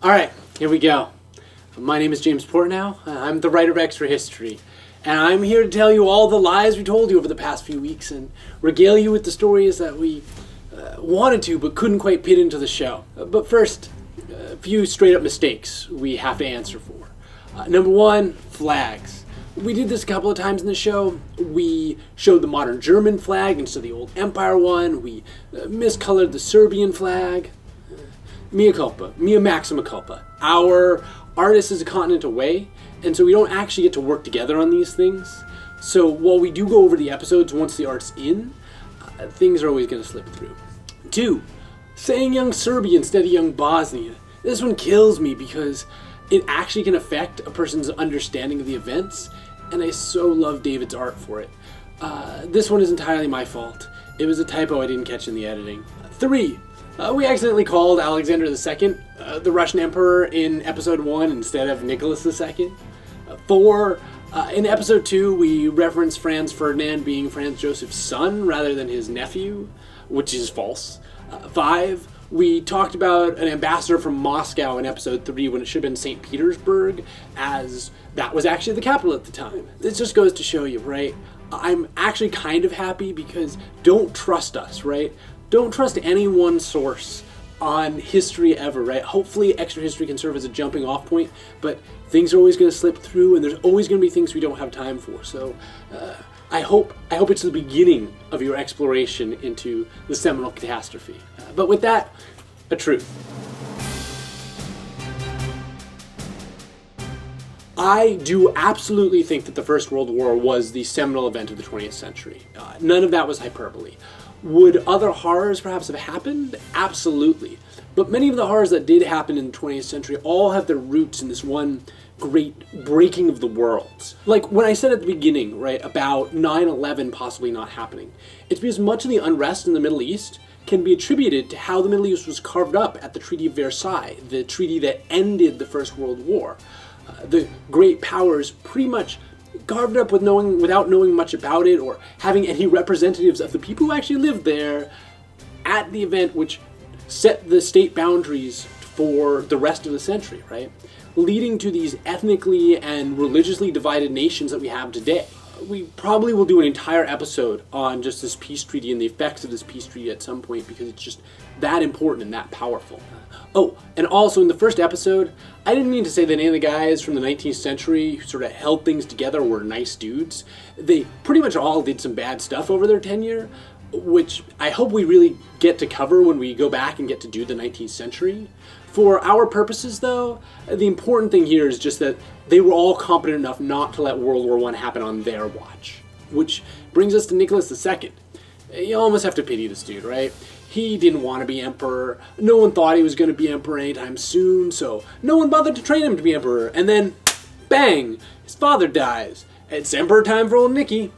Alright, here we go. My name is James Portnow. I'm the writer of Extra History. And I'm here to tell you all the lies we told you over the past few weeks and regale you with the stories that we wanted to but couldn't quite fit into the show. But first, a few straight up mistakes we have to answer for. Number one, flags. We did this a couple of times in the show. We showed the modern German flag instead of the old Empire one. We miscolored the Serbian flag. Mea culpa. Mea maxima culpa. Our artist is a continent away, and so we don't actually get to work together on these things. So while we do go over the episodes once the art's in, things are always going to slip through. 2, saying young Serbia instead of young Bosnia. This one kills me because it actually can affect a person's understanding of the events, and I so love David's art for it. This one is entirely my fault. It was a typo I didn't catch in the editing. 3, we accidentally called Alexander II the Russian Emperor in episode 1 instead of Nicholas II. 4, in episode 2 we referenced Franz Ferdinand being Franz Joseph's son rather than his nephew, which is false. 5, we talked about an ambassador from Moscow in episode 3 when it should have been St. Petersburg, as that was actually the capital at the time. This just goes to show you, right? I'm actually kind of happy because don't trust us, right? Don't trust any one source on history ever, right? Hopefully Extra History can serve as a jumping off point, but things are always going to slip through and there's always going to be things we don't have time for. So I hope it's the beginning of your exploration into the Seminal catastrophe. But with that, a truth. I do absolutely think that the First World War was the seminal event of the 20th century. None of that was hyperbole. Would other horrors perhaps have happened? Absolutely. But many of the horrors that did happen in the 20th century all have their roots in this one great breaking of the worlds. Like when I said at the beginning, right, about 9/11 possibly not happening, it's because much of the unrest in the Middle East can be attributed to how the Middle East was carved up at the Treaty of Versailles, the treaty that ended the First World War. The great powers pretty much carved it up without knowing much about it or having any representatives of the people who actually lived there at the event, which set the state boundaries for the rest of the century, right? Leading to these ethnically and religiously divided nations that we have today. We probably will do an entire episode on just this peace treaty and the effects of this peace treaty at some point because it's just that important and that powerful. Oh, and also in the first episode, I didn't mean to say that any of the guys from the 19th century who sort of held things together were nice dudes. They pretty much all did some bad stuff over their tenure, which I hope we really get to cover when we go back and get to do the 19th century. For our purposes, though, the important thing here is just that they were all competent enough not to let World War I happen on their watch. Which brings us to Nicholas II. You almost have to pity this dude, right? He didn't want to be emperor. No one thought he was going to be emperor anytime soon, so no one bothered to train him to be emperor. And then, bang, his father dies. It's emperor time for old Nicky.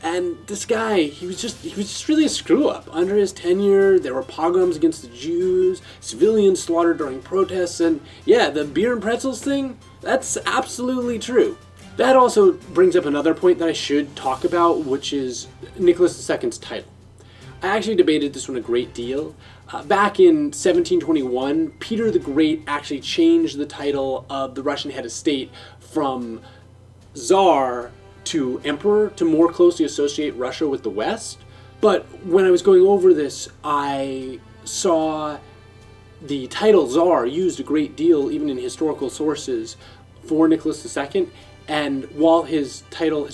And this guy, he was just really a screw-up. Under his tenure, there were pogroms against the Jews, civilians slaughtered during protests, and yeah, the beer and pretzels thing, that's absolutely true. That also brings up another point that I should talk about, which is Nicholas II's title. I actually debated this one a great deal. Back in 1721, Peter the Great actually changed the title of the Russian head of state from Tsar to emperor to more closely associate Russia with the West. But when I was going over this, I saw the title Tsar used a great deal, even in historical sources, for Nicholas II. And while his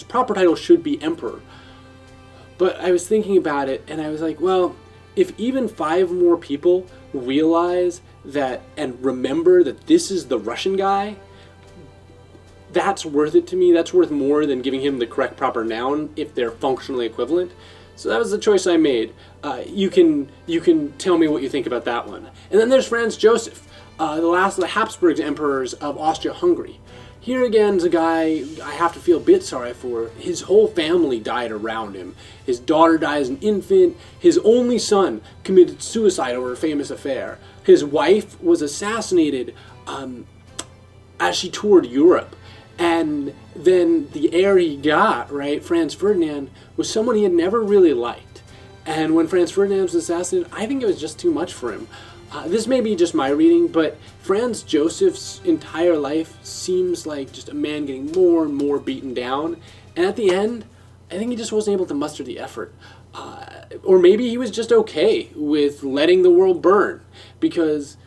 proper title should be emperor, but I was thinking about it and I was like, well, if even 5 more people realize that and remember that this is the Russian guy, that's worth it to me. That's worth more than giving him the correct proper noun if they're functionally equivalent. So that was the choice I made. You can tell me what you think about that one. And then there's Franz Joseph, the last of the Habsburg emperors of Austria-Hungary. Here again is a guy I have to feel a bit sorry for. His whole family died around him. His daughter died as an infant. His only son committed suicide over a famous affair. His wife was assassinated as she toured Europe. And then the heir he got, right, Franz Ferdinand, was someone he had never really liked. And when Franz Ferdinand was assassinated, I think it was just too much for him. This may be just my reading, but Franz Joseph's entire life seems like just a man getting more and more beaten down, and at the end, I think he just wasn't able to muster the effort. Or maybe he was just okay with letting the world burn, because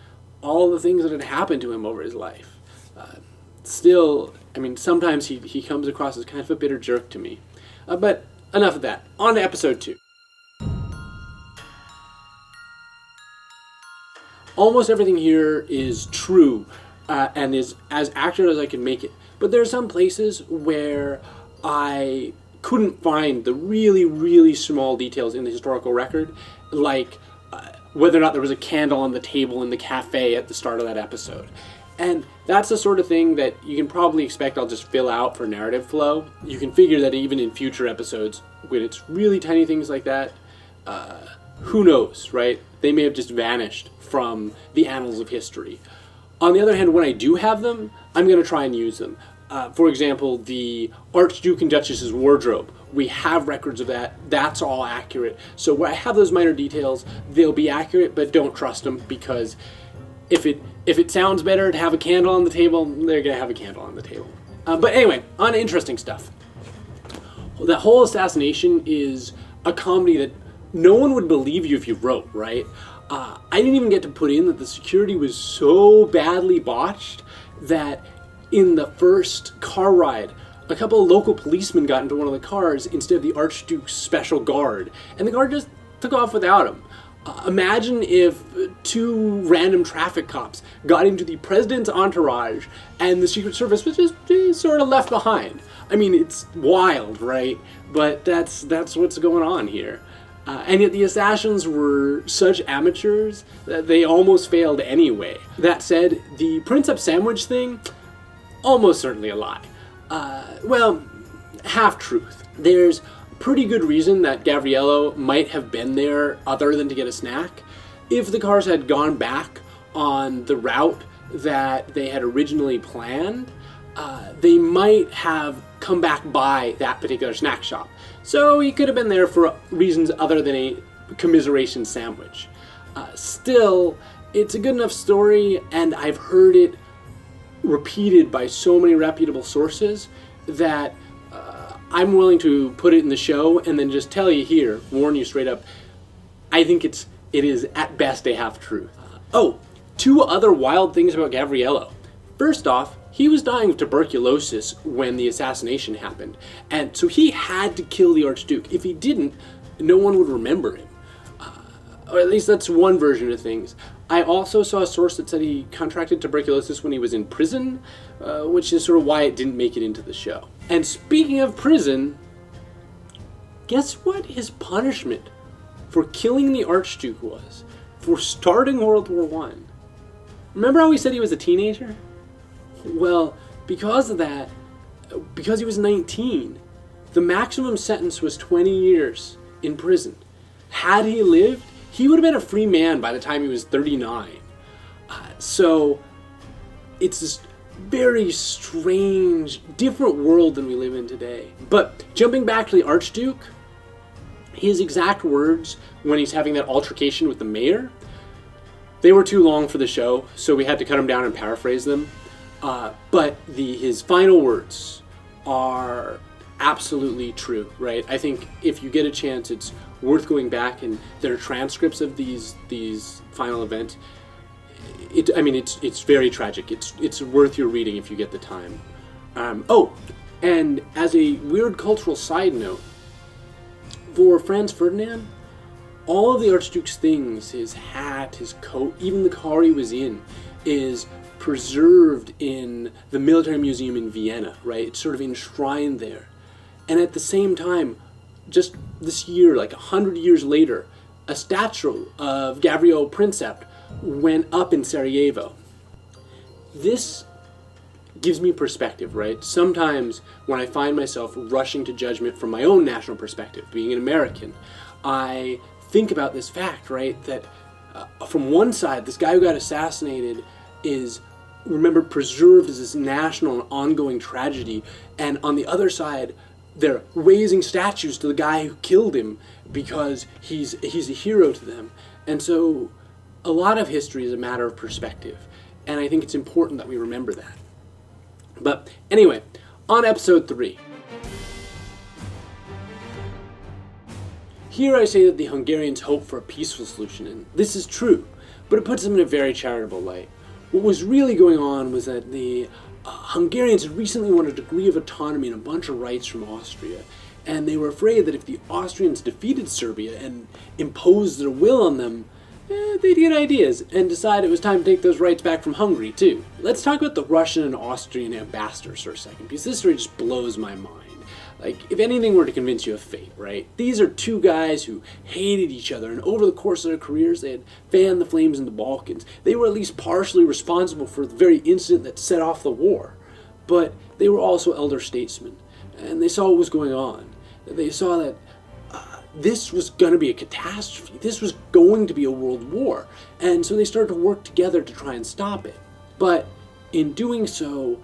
all the things that had happened to him over his life. Still, I mean, sometimes he comes across as kind of a bitter jerk to me. But enough of that. On to episode 2. Almost everything here is true and is as accurate as I can make it. But there are some places where I couldn't find the really, really small details in the historical record, like whether or not there was a candle on the table in the cafe at the start of that episode. And that's the sort of thing that you can probably expect I'll just fill out for narrative flow. You can figure that even in future episodes, when it's really tiny things like that, who knows, right? They may have just vanished from the annals of history. On the other hand, when I do have them, I'm going to try and use them. For example, the Archduke and Duchess's wardrobe. We have records of that. That's all accurate. So where I have those minor details, they'll be accurate, but don't trust them, because if it sounds better to have a candle on the table, they're going to have a candle on the table. But anyway, on to interesting stuff. That whole assassination is a comedy that no one would believe you if you wrote, right? I didn't even get to put in that the security was so badly botched that in the first car ride, a couple of local policemen got into one of the cars instead of the Archduke's special guard, and the guard just took off without him. Imagine if 2 random traffic cops got into the president's entourage and the Secret Service was just sort of left behind. I mean, it's wild, right? But that's what's going on here. And yet the assassins were such amateurs that they almost failed anyway. That said, the Princip sandwich thing, almost certainly a lie. Well, half-truth. There's pretty good reason that Gavrilo might have been there other than to get a snack. If the cars had gone back on the route that they had originally planned, they might have come back by that particular snack shop. So he could have been there for reasons other than a commiseration sandwich. Still, it's a good enough story, and I've heard it repeated by so many reputable sources that I'm willing to put it in the show and then just tell you here, warn you straight up, I think it is at best a half-truth. 2 other wild things about Gavrilo. First off, he was dying of tuberculosis when the assassination happened, and so he had to kill the Archduke. If he didn't, no one would remember him. Or at least that's one version of things. I also saw a source that said he contracted tuberculosis when he was in prison, which is sort of why it didn't make it into the show. And speaking of prison, guess what his punishment for killing the Archduke was? For starting World War I. Remember how he said he was a teenager? Well, because of that, because he was 19, the maximum sentence was 20 years in prison. Had he lived, he would have been a free man by the time he was 39. So it's this very strange, different world than we live in today. But jumping back to the Archduke, his exact words when he's having that altercation with the mayor, they were too long for the show, so we had to cut them down and paraphrase them. But his final words are absolutely true, right? I think if you get a chance, it's worth going back, and there are transcripts of these final events. It's very tragic. It's worth your reading if you get the time. And as a weird cultural side note, for Franz Ferdinand, all of the Archduke's things, his hat, his coat, even the car he was in, is preserved in the military museum in Vienna, right? It's sort of enshrined there. And at the same time, just this year, like 100 years later, a statue of Gavrilo Princip went up in Sarajevo. This gives me perspective, right? Sometimes when I find myself rushing to judgment from my own national perspective, being an American, I think about this fact, right? That from one side, this guy who got assassinated is remembered, preserved as this national and ongoing tragedy, and on the other side, they're raising statues to the guy who killed him because he's a hero to them. And so A lot of history is a matter of perspective, and I think it's important that we remember that. But anyway, on episode 3. Here I say that the Hungarians hope for a peaceful solution, and this is true, but it puts them in a very charitable light. What was really going on was that the Hungarians had recently won a degree of autonomy and a bunch of rights from Austria, and they were afraid that if the Austrians defeated Serbia and imposed their will on them, they'd get ideas and decide it was time to take those rights back from Hungary, too. Let's talk about the Russian and Austrian ambassadors for a second, because this story just blows my mind. Like, if anything were to convince you of fate, right? These are two guys who hated each other, and over the course of their careers, they had fanned the flames in the Balkans. They were at least partially responsible for the very incident that set off the war. But they were also elder statesmen, and they saw what was going on. They saw that this was going to be a catastrophe. This was going to be a world war. And so they started to work together to try and stop it. But in doing so,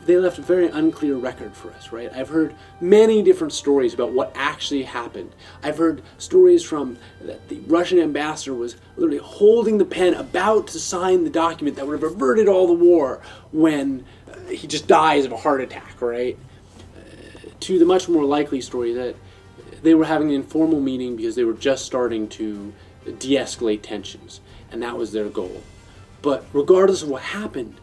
they left a very unclear record for us, right? I've heard many different stories about what actually happened. I've heard stories from that the Russian ambassador was literally holding the pen about to sign the document that would have averted all the war when he just dies of a heart attack, right? To the much more likely story that they were having an informal meeting because they were just starting to de-escalate tensions, and that was their goal. But regardless of what happened,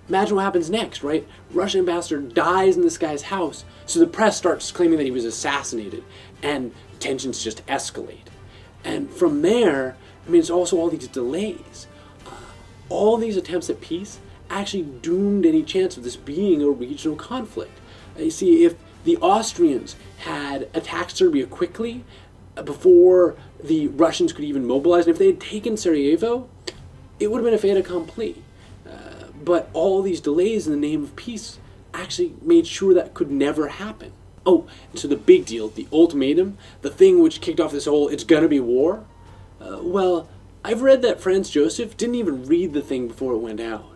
imagine what happens next, right? Russian ambassador dies in this guy's house, so the press starts claiming that he was assassinated, and tensions just escalate. And from there, it's also all these delays. All these attempts at peace actually doomed any chance of this being a regional conflict. You see, if the Austrians had attacked Serbia quickly, before the Russians could even mobilize, and if they had taken Sarajevo, it would have been a fait accompli. But all these delays in the name of peace actually made sure that could never happen. Oh, and so the big deal, the ultimatum, the thing which kicked off this whole "it's gonna be war," well, I've read that Franz Joseph didn't even read the thing before it went out.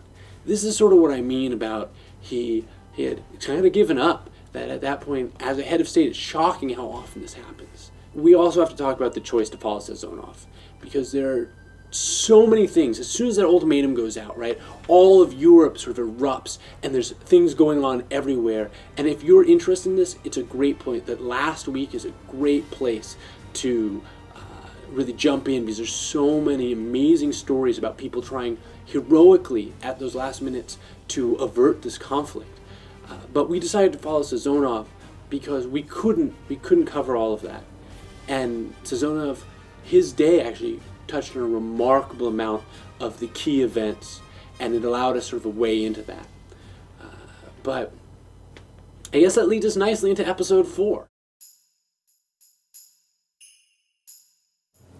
This is sort of what I mean about he had kind of given up. That at that point, as a head of state, it's shocking how often this happens. We also have to talk about the choice to follow Sazonov, because there are so many things. As soon as that ultimatum goes out, right, all of Europe sort of erupts, and there's things going on everywhere. And if you're interested in this, it's a great point. That last week is a great place to really jump in, because there's so many amazing stories about people trying heroically at those last minutes to avert this conflict. But we decided to follow Sazonov because we couldn't cover all of that. And Sazonov, his day actually touched on a remarkable amount of the key events, and it allowed us sort of a way into that. But I guess that leads us nicely into episode 4.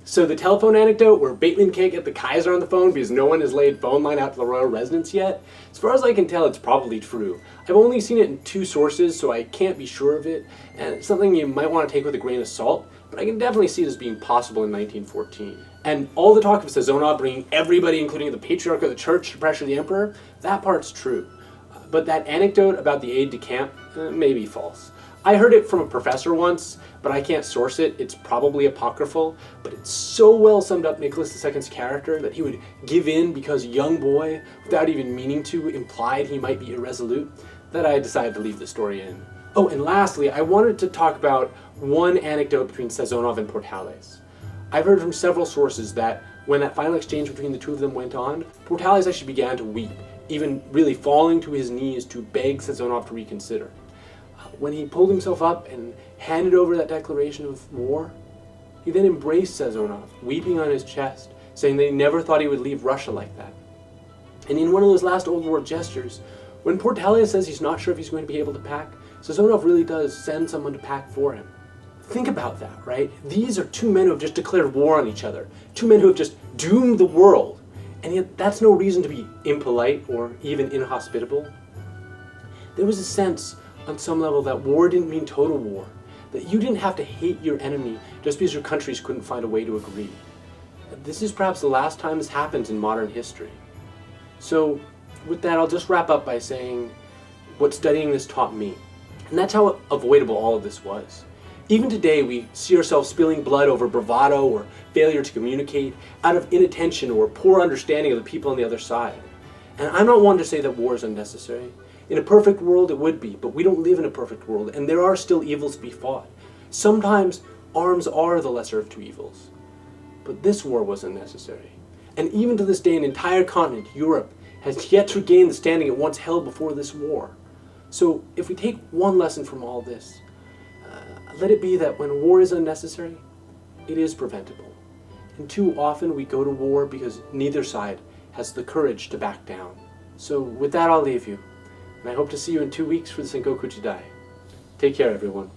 So the telephone anecdote where Bateman can't get the Kaiser on the phone because no one has laid phone line out to the royal residence yet, as far as I can tell, it's probably true. I've only seen it in 2 sources, so I can't be sure of it, and it's something you might want to take with a grain of salt, but I can definitely see it as being possible in 1914. And all the talk of Sazonov bringing everybody, including the patriarch of the church, to pressure the emperor, that part's true. But that anecdote about the aide-de-camp may be false. I heard it from a professor once, but I can't source it. It's probably apocryphal, but it so well summed up Nicholas II's character that he would give in because a young boy, without even meaning to, implied he might be irresolute, that I decided to leave the story in. Oh, and lastly, I wanted to talk about one anecdote between Sazonov and Portales. I've heard from several sources that when that final exchange between the two of them went on, Portales actually began to weep, even really falling to his knees to beg Sazonov to reconsider. When he pulled himself up and handed over that declaration of war, he then embraced Sazonov, weeping on his chest, saying that he never thought he would leave Russia like that. And in one of those last old war gestures, when Portales says he's not sure if he's going to be able to pack, Sazonov really does send someone to pack for him. Think about that, right? These are 2 men who have just declared war on each other, 2 men who have just doomed the world, and yet that's no reason to be impolite or even inhospitable. There was a sense on some level that war didn't mean total war, that you didn't have to hate your enemy just because your countries couldn't find a way to agree. This is perhaps the last time this happens in modern history. So with that, I'll just wrap up by saying what studying this taught me. And that's how avoidable all of this was. Even today, we see ourselves spilling blood over bravado or failure to communicate, out of inattention or poor understanding of the people on the other side. And I'm not one to say that war is unnecessary. In a perfect world, it would be, but we don't live in a perfect world, and there are still evils to be fought. Sometimes arms are the lesser of two evils. But this war was unnecessary. And even to this day, an entire continent, Europe, has yet to regain the standing it once held before this war. So if we take one lesson from all this, let it be that when war is unnecessary, it is preventable. And too often we go to war because neither side has the courage to back down. So with that, I'll leave you. And I hope to see you in 2 weeks for the Sengoku Jidai. Take care, everyone.